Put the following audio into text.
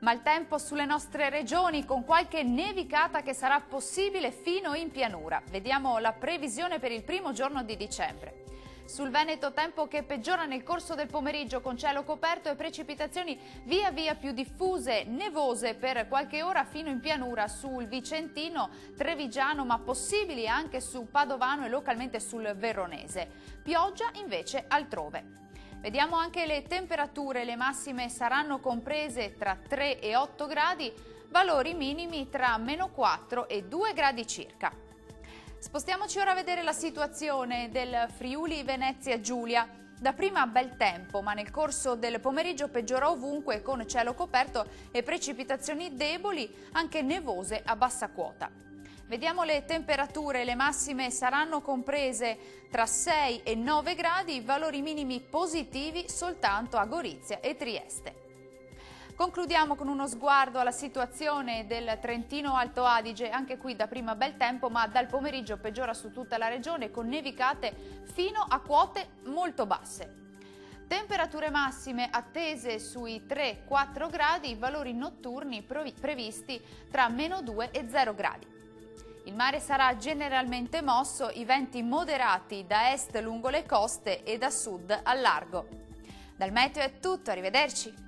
Maltempo sulle nostre regioni con qualche nevicata che sarà possibile fino in pianura. Vediamo la previsione per il primo giorno di dicembre. Sul Veneto tempo che peggiora nel corso del pomeriggio con cielo coperto e precipitazioni via via più diffuse, nevose per qualche ora fino in pianura sul Vicentino, Trevigiano, ma possibili anche su Padovano e localmente sul Veronese. Pioggia invece altrove. Vediamo anche le temperature, le massime saranno comprese tra 3 e 8 gradi, valori minimi tra -4 e 2 gradi circa. Spostiamoci ora a vedere la situazione del Friuli Venezia Giulia. Dapprima bel tempo, ma nel corso del pomeriggio peggiora ovunque con cielo coperto e precipitazioni deboli, anche nevose a bassa quota. Vediamo le temperature, le massime saranno comprese tra 6 e 9 gradi, valori minimi positivi soltanto a Gorizia e Trieste. Concludiamo con uno sguardo alla situazione del Trentino Alto Adige, anche qui dapprima bel tempo ma dal pomeriggio peggiora su tutta la regione con nevicate fino a quote molto basse. Temperature massime attese sui 3-4 gradi, valori notturni previsti tra -2 e 0 gradi. Il mare sarà generalmente mosso, i venti moderati da est lungo le coste e da sud al largo. Dal meteo è tutto, arrivederci!